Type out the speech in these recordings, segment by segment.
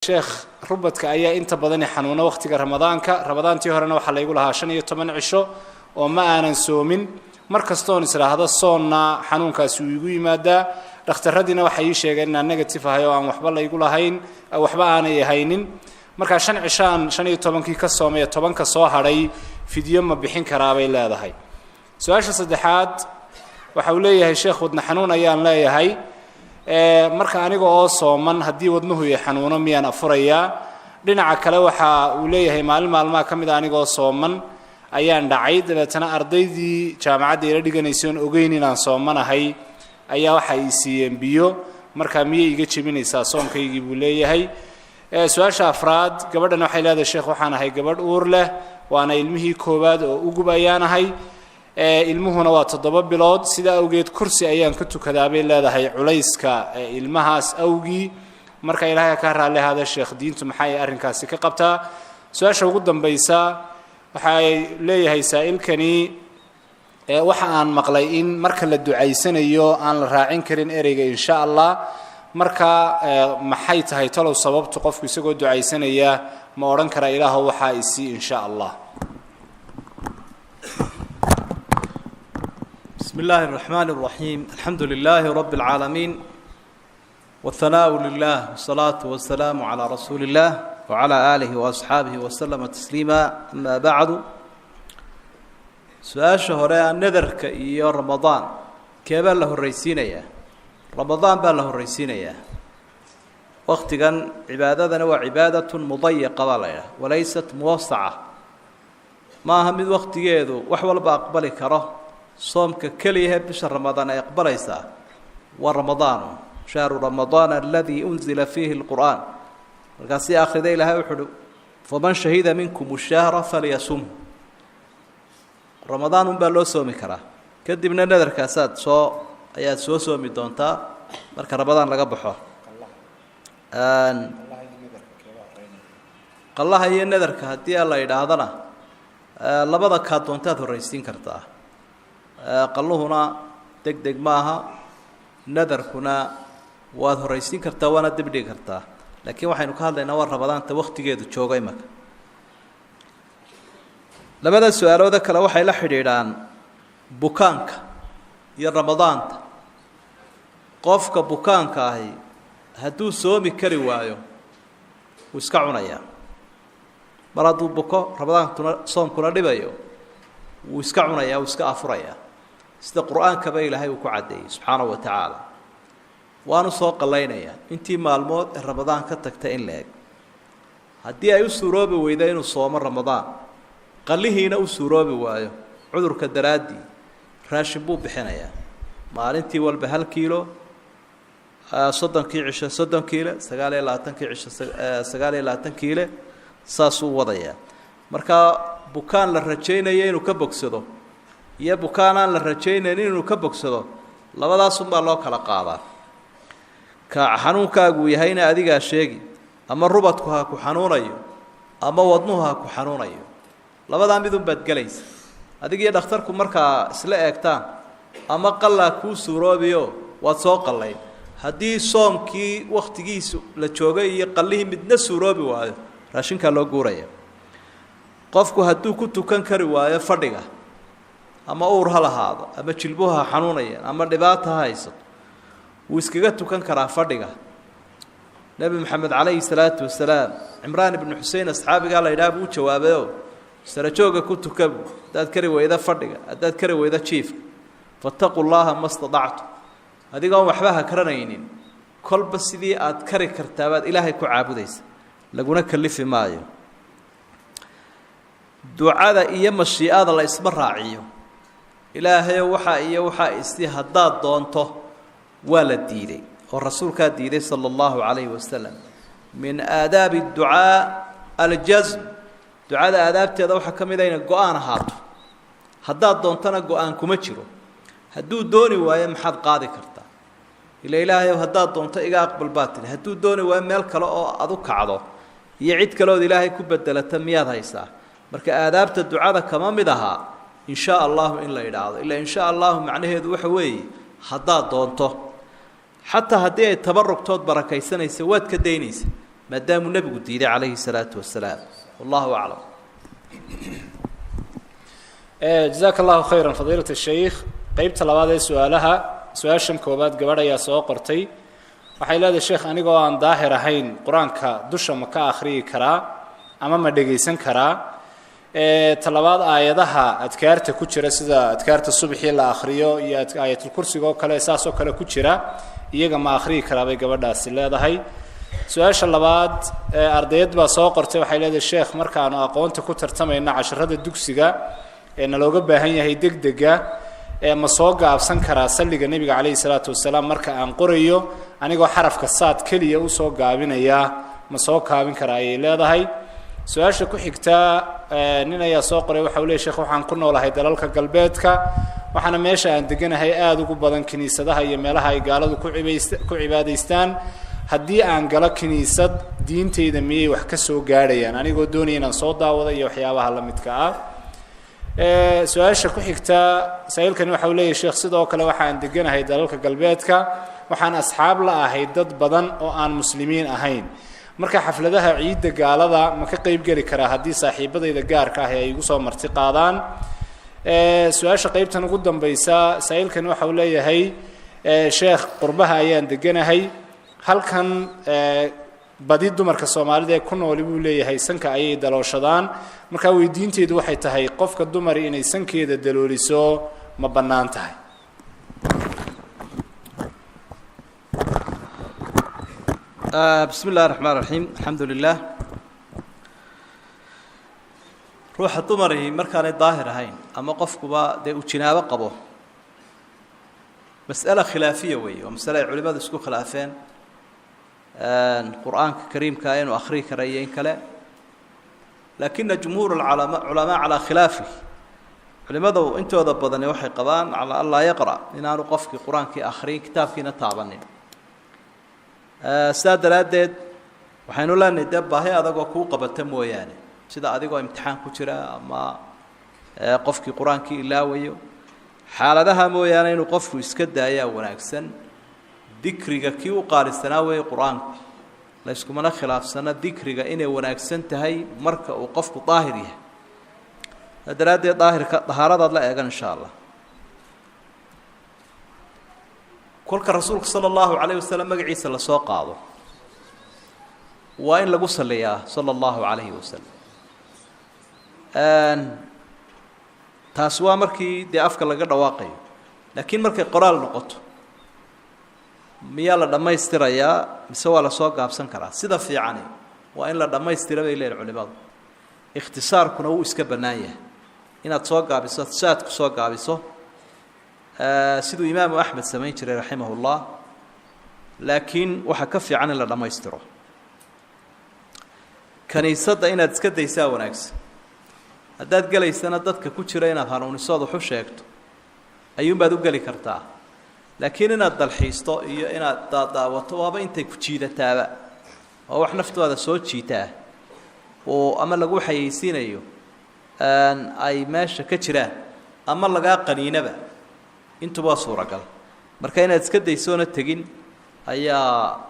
شيخ ربطك أيه أنت بدني حنونة وقتك رمضان تيهرنا وحلا يقول ها شن يتمنع عشو وما أنا نسومن مركز تون سلا هذا الصون حنون كسويقي ماذا اختردنا وحيش يقولنا نجتف هاي وحبا يقول هين أو حبا أنا يهينن مركز شن عشان شن يتمنع كسوم يتمنع كصاحري في ديوم ما بحين كرابي لا ده هاي سؤال صدحات وحوليه الشيخ ودنا حنون أيام لا يهاي marka aniga oo sooman hadii wadnuhu yahay xanuuno miyaan afuraya dhinaca kale waxa uu leeyahay maalmaha kamid aniga oo sooman ayaan dhacay dabeetana ardaydii jaamacadda ila dhiganaysan ogeyn inaan soomanahay ayaa waxa ay siiyeen biyo marka miyay iga jibinaysaa soonkaygii buu leeyahay su'aasha afraad gabadhan waxay leedahay sheekh waxaan ahay gabadh uur leh waana ilmihii koobaad oo ugu bayaanahay ilmuhuna waa 7 bilood sida awgeed kursi ayaan ka tukadaabay leedahay culayska ilmahaas awgi marka ilaahay ka raali hada sheekh diintu maxay arrinkaasi ka qabtaa su'aasha ugu dambaysa waxay leeyahay saa'ilkani waxa aan maqlay in marka la ducaysanayo aan la raacin karin ereyga insha Allah marka maxay tahay talow sababtu qofku isagoo ducaysanaya ma oran kara ilaahu waxa isi insha Allah بسم الله الرحمن الرحيم الحمد لله رب العالمين والثناء لله والصلاة والسلام على رسول الله وعلى آله وأصحابه وسلم تسليما أما بعد سؤال شهراء نذرك يا رمضان كيف له الرئيسينية رمضان بله الرئيسينية وقت كان عبادتنا وعبادة مضيقة وليست موسعة ما هم وقت جيدو وحول بأقبل كره صومك كليه بشهر رمضان يقبل يسا ورمضان شهر رمضان الذي أنزل فيه القرآن القاسي آخر ذي لها يحدو فمن شهد منكم الشهر فليصم رمضان بلو صومي كرا كدبنا نذر كاسات آيات صومي دونتا مرك رمضان لقبحه قال الله هي النذر كهدي الله يدعانا لبضا كادونتا الرئيسين كرتا قالوهنا دق maaha nadarkuna waad horeysin kartaa wana dib dhig kartaa laakiin waxaynu ka hadlaynaa war rabadaanta waqtigeedu joogay marka labada su'aalood kale waxay la xiriiraan bukaanka iyo ramadaanta qofka bukaanka ahi haduu soomi kari waayo uu iska cunaya maradu buko ramadaantuna soomkuna dhibayo uu iska cunaya uu iska afuraya sida quraanka bay ilaahay ku cadeeyay subhanahu wa ta'ala waanu soo qalaynaya intii maalmood ramadaan ka tagtay in leeg hadii ay u suuroobi weydo inuu soomo ramadaan qalihiina u suuroobi waayo cudurka daraadi raashin buu bixinaya maalintii walba 1 kiilo 30 cisho 30 kiilo 29 cisho 29 kiilo saasuu wadaya marka bukaan la rajaynayo inuu ka bogsado iyo bukaanaan la rajaynaynin inuu ka bogsado labadaas baa loo kala qaadaa ka xanuunkaagu yahayna adiga sheegi ama rubadku ha ku xanuunayo ama wadnuhu ha ku xanuunayo labada mid u badgalaysa adiga iyo dhakhtarku marka isla eegtaan ama qalla ku suuroobiyo waad soo qallayn hadii soomkii waqtigiisu la joogay iyo qallihi midna suuroobi waayo raashinka loo guuraya qofku haduu ku tukan kari waayo fadhiga ama uur halahaado ama jilbuha xanuunaya ama dhibaato hayso uu iskaga tukan karaa fadhiga nabi maxamed kaleey salaatu wasalaam imraan ibn husayn asxaabiga la yiraahdo uu jawaabayo sara jooga ku tukab dad kari weyda fadhiga dad kari weyda jiifka fattaqullaha mastada'tu adiga waxba ha karanaynin kolba sidii aad kari kartaa ilaahay ku caabudaysa laguna kalifi maayo ducada iyo mashii'ada la isma raaciyo ilaahay waxa isti hadaad doonto wala diiday oo rasuulka diiday sallallahu alayhi wasallam min aadab ad-du'a al-jazm ducada aadaabteeda waxa kamid ah go'aan ahaato hadaad doontana go'aan kuma jiro haduu dooni waayo maxad qaadi kartaa ilaahay hadaad doonto iga aqbal baatil haduu dooni waayo meel kale oo aad u kacdo iyo cid kale oo ilaahay ku bedelata miyaad haysaa marka aadaabta ducada kama mid aha إن شاء الله إلا يدعو إلا إن شاء الله معناه ذو حوي حدا دونته حتى هدي التبرك تود بركة سنة سواد كدينيس maadaamuu nebigu diiday calayhi salaatu wasalaam wallahu aclam jazaaka allahu khayran fadiilat shaykh qeybta labaad ee su-aalaha su-aashan koobaad gabadh ayaa soo qortay waxay leedahay sheekh anigoo aan daahir ahayn qur-aanka dusha ma ka akhriyi karaa ama ma dhegaysan karaa talabaad aayadaha adkaarta ku jira sida adkaarta subaxii la akhriyo iyo aayatul kursiga oo kale saasoo kale ku jira iyaga ma akhriyi karaa bay gabadhaasi leedahay su-aasha labaad ardayad baa soo qortay waxay leedahay sheekh markaanu aqoonta ku tartamayna casharada dugsiga ee nalooga baahan yahay degdega ma soo gaabsan karaa salliga nebiga calayhi salaatu wasalaam marka aan qorayo anigoo xarafka saad keliya usoo gaabinaya ma soo kaabin karaa ayay leedahay su-aasha ku xigta nin ayaa soo qoray waxa uu leeyahay sheekh waxaan ku noolahay dalalka galbeedka waxaana meesha aan deganahay aada ugu badan kiniisadaha iyo meelaha ay gaaladu ku cibaadaystaan haddii aan galo kiniisad diinteyda miyay wax ka soo gaadhayaan anigoo doonaya inaan soo daawado iyo waxyaabaha la midka ah su-aasha ku xigta saa-iilkani waxa uu leeyahay sheekh sidoo kale waxaan deganahay dalalka galbeedka waxaan asxaab la ahay dad badan oo aan muslimiin ahayn marka xafladaha ciidda gaalada ma ka qayb geli karaa haddii saaxiibadayda gaarka ah ay igu soo marti qaadaan su-aasha qeybtan ugu dambaysa saa-iilkani waxa uu leeyahay sheekh qurbaha ayaan deganahay halkan badi dumarka soomaalida ee ku nooli buu leeyahay sanka ayay dalooshadaan markaa weydiinteedu waxay tahay qofka dumari inay sankeeda dalooliso ma bannaan tahay bismi اllahi الرaحmaan الraحiim alxamdu lilah ruuxa dumari markaanay daahir ahayn ama qofkuba dee uu jinaabo qabo mas'ala khilaafiya weeye waa masale ay culimadu isku khilaafeen qur'aanka kariimka inuu akhriyi kara iyo in kale laakina jumhuur culamaa calaa khilaafi culimadu intooda badani waxay qabaan calaa an laa yaqra' inaanu qofkii qur-aankii akhriyin kitaabkiina taabanin sidaa daraaddeed waxaynu leenahay dee baahi adagoo kuu qabata mooyaane sida adigoo imtixaan ku jira ama qofkii qur-aankii ilaawayo xaaladaha mooyaane inuu qofku iska daayaa wanaagsan dikriga kii u qaalisanaa weeye qur-aanku la iskumana khilaafsana dikriga inay wanaagsan tahay marka uu qofku daahir yahay sidaa daraaddeed dahaaradaad la eegan insha allah kolka rasuulka sala allahu calayh wasalam magaciisa lasoo qaado waa in lagu saliyaa sala allahu calayhi wasalam taasi waa markii dee afka laga dhawaaqayo laakiin markay qoraal noqoto miyaa la dhammaystirayaa mise waa lasoo gaabsan karaa sida fiicani waa in la dhammaystira bay leeyihin culimadu ikhtisaarkuna wuu iska bannaan yahay inaad soo gaabiso saadku soo gaabiso siduu imaamu axmed samayn jiray raximah ullah laakiin waxaa ka fiican in la dhammaystiro kaniisadda inaad iska daysaa wanaagsan haddaad gelaysana dadka ku jira inaad hanuunisood waxu sheegto ayuunbaad u geli kartaa laakiin inaad dalxiisto iyo inaad daadaawato waaba intay ku jiidataaba waa wax naftooda soo jiitaa oo ama lagu xayeysiinayo ay meesha ka jiraan ama lagaa qaniinaba intuba waa suuragal marka inaad iska daysoona tegin ayaa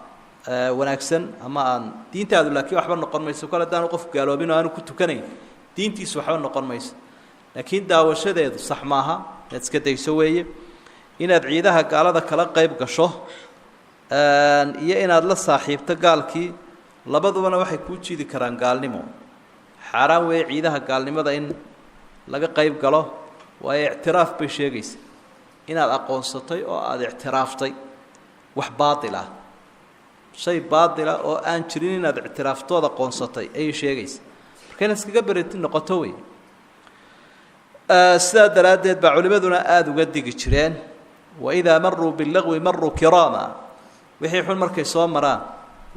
wanaagsan ama aan diintaadu laakiin waxba noqon mayso kole haddaanu qofku gaaloobin oo aanu ku tukanayn diintiisu waxba noqon mayso laakiin daawashadeedu sax maaha inaad iska dayso weeye inaad ciidaha gaalada kala qayb gasho iyo inaad la saaxiibto gaalkii labadubana waxay kuu jiidi karaan gaalnimo xaaraan weeye ciidaha gaalnimada in laga qayb galo waayo ictiraaf bay sheegaysa inaad aqoonsatay oo aada ictiraaftay wax baatil ah shay baatila oo aan jirin inaad ictiraaftood aqoonsatay ayay sheegaysa marka inaad iskaga bereti noqoto wey sidaa daraaddeed baa culimaduna aada uga digi jireen waidaa maruu bilagwi maruu kiraama wixii xun markay soo maraan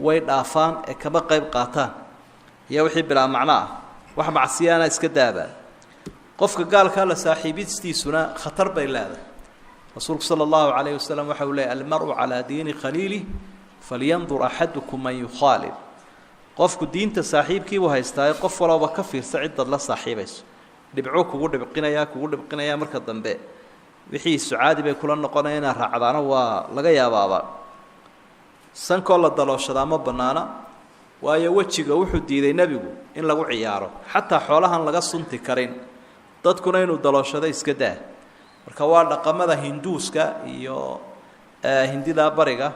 way dhaafaan ee kama qayb qaataan iyo wixii bilaa macno ah wax macsiyaana iska daabaan qofka gaalkaa la saaxiibistiisuna khatar bay leedahay rasuulku sala allahu calayhi wasalam waxa uu leeyay almaru calaa diini khaliilih falyandur axadukum man yukhaalib qofku diinta saaxiibkiibuu haystaaye qof walooba ka fiirsa cidaad la saaxiibayso dhibcuu kugu dhibqinayaa marka dambe wixii sucaadi bay kula noqonaya inaad raacdaana waa laga yaabaaba sankoo la dalooshadaama bannaana waayo wejiga wuxuu diiday nebigu in lagu ciyaaro xataa xoolahan laga sunti karin dadkuna inuu dalooshado iska daa marka waa dhaqamada hinduuska iyo hindida bariga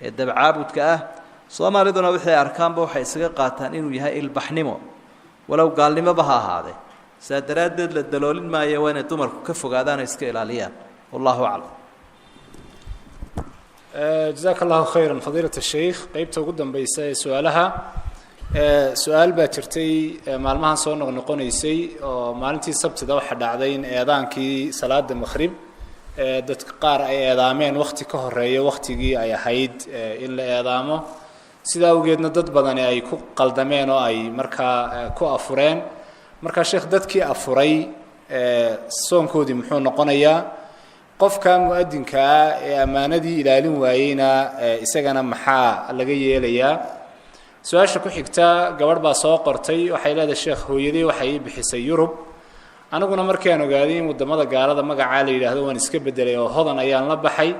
ee dabcaabudka ah soomaaliduna wixii arkaanba waxay isaga qaataan inuu yahay ilbaxnimo walow gaalnimoba ha ahaadee saa daraaddeed la daloolin maayo waa inay dumarku ka fogaadaan oo iska ilaaliyaan wallahu aclam جزاك الله خيرا فضيلة الشيخ قيبت قدام بيس سؤالها سؤال باترتي معلمها صون نقونيسي معلمتي السبت ده واحد عدين أذان كي صلاة المغرب دت قار أي أذامين وقت كهرية وقت جي أي حيد إلا أذامه سيدا وجدنا ضد بدني أي كو قلدمين أو أي مركا كو أفرين مركا الشيخ دت كي أفري صون كودي محون نقونيا qofka muadinka ee amaanadii ilaalin waayayna isagana maxaa laga yeelayaa su'aasha ku xigta gabadh baa soo qortay waxay leedahay sheekh hooyadii waxay bixisay Yurub anaguna markii aan ogaaday in wadamada gaalada magaca la yiraahdo waan iska bedelay oo hodan ayaan la baxay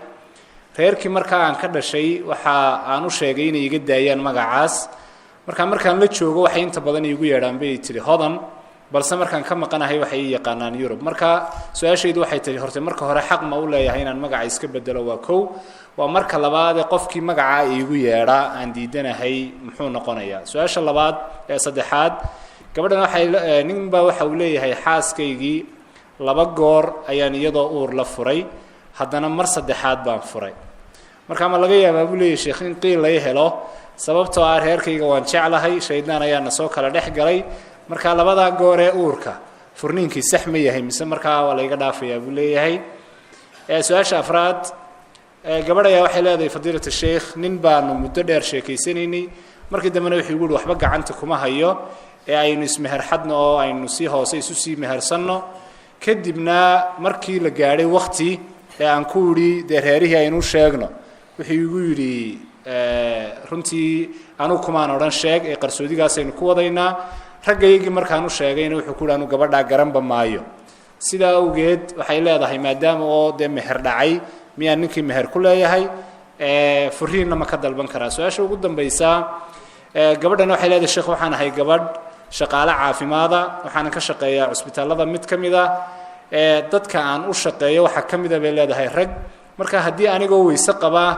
reerkii markaa aan ka dhashay waxa aan u sheegay inay iga daayaan magacaas markaan la joogo waxay inta badan iigu yeedhaan bay tiri hodan balse markaan ka maqanahay waxay yaqaanaan Yurub marka su'aashaydu waxay tahay horta marka hore xaq ma u leeyahay inaan magaca iska bedelo waa kow waa marka labaad ee qofkii magaca iigu yeedha aan diidanahay muxuu noqonayaa su'aasha labaad ee saddexaad gabadhan waxay ninba waxa uu leeyahay xaaskaygii laba goor ayaan iyadoo uur la furay haddana mar saddexaad baan furay marka ma laga yaabaa buu leeyahay sheekh in qiil la helo sababtoo ah reerkayga waan jeclahay shaydaan ayaa na soo kala dhex galay marka labada goor ee uurka furniinkii sax ma yahay mise markaa waa la iga dhaafayaa buu leeyahay su'aasha afraad gabadha ayaa waxay leedahay fadiilada sheekh nin baanu muddo dheer sheekaysanaynay markii dambena wuxuu igu yidhi waxba gacanta kuma hayo ee aynu ismeherxadno oo aynu si hoose isu sii mehersanno kadibna markii la gaadhay waqti ee aan ku yidhi dee reerihii aynu sheegno wuxuu igu yidhi runtii anu kumaan odhan sheeg ee qarsoodigaasaynu ku wadaynaa raggaygii markaan u sheegayna wuxuu ku yidhi anu gabadhaa garanba maayo sidaa awgeed waxay leedahay maadaama oo dee meher dhacay miyaan ninkii meher ku leeyahay furiinna ma ka dalban karaa su-aasha ugu dambaysa gabadhana waxay leedahay sheekh waxaan ahay gabadh shaqaale caafimaada waxaana ka shaqeeyaa cusbitaalada mid ka mid ah dadka aan u shaqeeyo waxaa ka mid a bay leedahay rag marka haddii anigoo weyse qabaa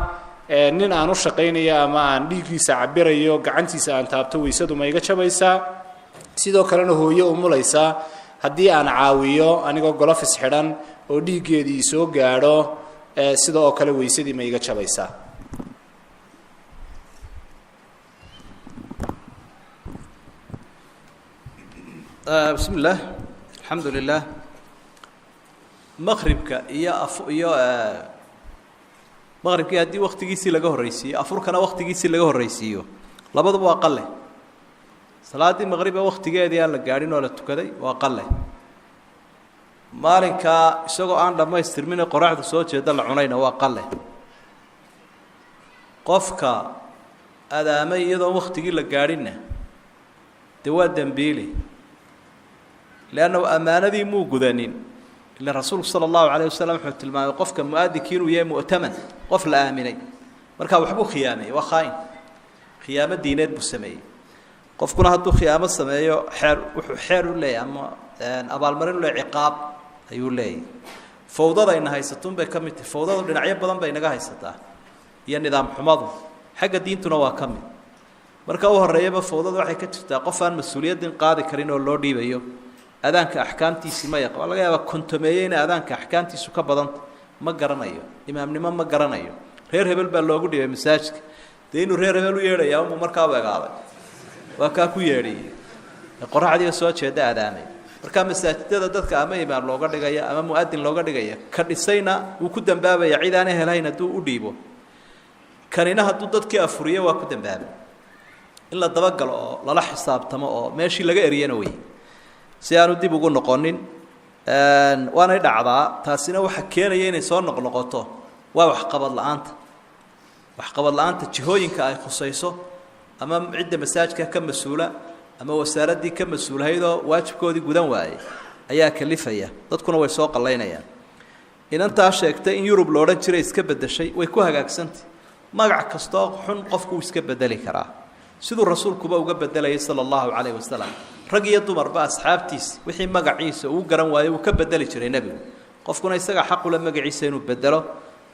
nin aan u shaqaynayo ama aan dhiiggiisa cabirayo gacantiisa aan taabto weysadu ma iga jabaysaa sidoo kalena hooyo umulaysaa haddii aan caawiyo anigoo golofis xidhan oo dhiiggeedii soo gaadho sida oo kale weysadii ma iga jabaysaa بسم الله الحمد لله مغربك iyo مغربك hadii waqtigiisii laga horeysiyo afurkana waqtigiisii laga horeysiyo labaduba waa qalle salaadii maqrib waqtigeedii aan la gaarin oo la tukaday waa qalle maalinka isagoo aan dhamaystirmin qoraxdu soo jeeda la cunayna waa qalle qofka adaamay iyadoo waqtigii la gaarinna waa dambiili لأنه أمانة مو جذانين إلا الرسول صلى الله عليه وسلم حتى الماء قف كمؤدكين ويا مؤتمن قف الآمنين مركب وحبو خيامة وخاين خيامة دينات بالسماء قف كنا هدو خيامة السماء حر ولا أما أبا المرن ولا عقاب أيقول لي فوضى إنها يستون بكمة فوضى بين عيب بدن بينها يستا هي النظام حماضه حاجة دين تنوى كمل مركب وهالريبة فوضى واحد كتفتا قفان مسؤولية دين قاضي كرين ولا دي بيو أذانك أحكامتي ما يقبل الله يا كنتميين أذانك أحكامتي سك بدن ما قرنايو إمامنا ما قرنايو غير هبل باللوجو دي مساجك دينو غير هبل ويري يوم مركب قاضي وكاكو يري القرآن دي سوى شيء ده أذاني مركب مساجد ده دتك أما إمام لوجو دي جاي أما مؤذن لوجو دي جاي كرسينا وكدم بابا يعيد أنا هلاينا تو أديبو كاننا هدو دتك أفريا وكدم بابا إلا الضبق لا حساب تمام ماشي لقى إريانوي si aanu dib ugu noqonin waana dhacdaa taasina waxa keenaya inay soo noqnoqoto waa wax qabad la'aanta jihooyinka ay khusayso ama cidda masaajidka ka masuula ama wasaaradii ka masuulhaydoo waajibkoodii gudan waayay ayaa kalifaya dadkuna way soo qalaynayaan inantaa sheegtay in Yurub loo dhan jiray iska bedeshay way ku hagaagsantay magac kasto xun qofku iska bedeli karaa siduu rasuulkuba uga bedelayay sala allahu calayhi wasalam rag iyo dumarba asxaabtiisa wixii magaciisa uu garan waayo uu ka bedeli jiray nebigu qofkuna isaga xaq u leh magaciisa inuu bedelo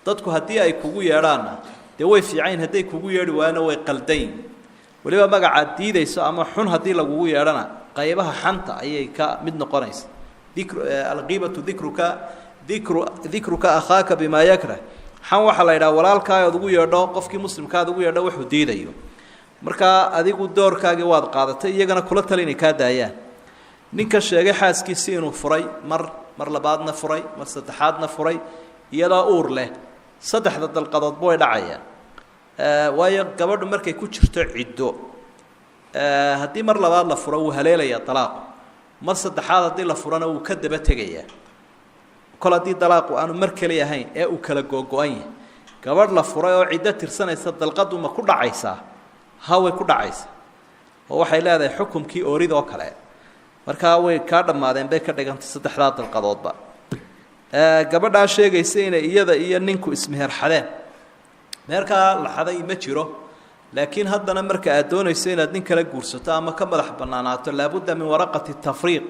dadku haddii ay kugu yeedhaanna dee way fiicayn hadday kugu yeedhi waayana way qaldayn weliba magacaad diidayso ama xun haddii lagugu yeedhana qaybaha xanta ayay ka mid noqonaysa alqiibatu dikruka akhaaka bimaa yakrah xan waxaa la yidhaha walaalkaa ood ugu yeedho qofkii muslimkaad ugu yeedho wuxuu diidayo markaa adigu doorkaagii waad qaadatay iyagana kula tali inay kaa daayaan ninka sheegay xaaskiisii inuu furay mar labaadna furay mar saddexaadna furay iyadoo uur leh saddexda dalqadoodba way dhacayaan waayo gabadhu markay ku jirto ciddo haddii mar labaad la furo wuu haleelayaa dalaaqu mar saddexaad haddii la furana wuu ka daba tegayaa kol haddii dalaaqu aanu mar keli ahayn ee uu kala googo-an yahay gabadh la furay oo ciddo tirsanaysa dalqadu ma ku dhacaysaa haway ku dhacaysa oo waxay leedahay xukumkii ooridoo kale markaa way kaa dhammaadeen bay ka dhigantay saddexdaa dalqadoodba gabadhaa sheegaysa inay iyada iyo ninku ismeherxadeen meherkaa la xaday ma jiro laakiin haddana marka aad doonayso inaad nin kala guursato ama ka madax bannaanaato laabudda min waraqati tafriiq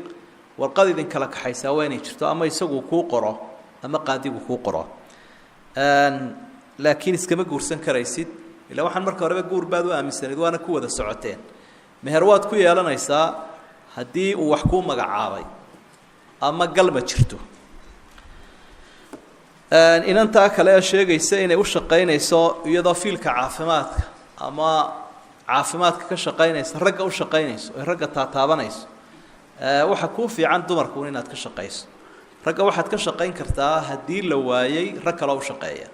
warqad idin kala kaxaysaa waa inay jirto ama isagu kuu qoro ama qaadigu kuu qoro laakiin iskama guursan karaysid ilaa waxaan marka horeba guur baad u aaminsanayd waana ku wada socoteen meher waad ku yeelanaysaa haddii uu wax kuu magacaabay ama galma jirto inantaa kale ee sheegaysa inay u shaqaynayso iyadoo fiilka caafimaadka ama caafimaadka ka shaqaynaysa ragga u shaqaynayso ee ragga taataabanayso waxa kuu fiican dumarku inaad ka shaqayso ragga waxaad ka shaqayn kartaa haddii la waayay rag kaloo u shaqeeya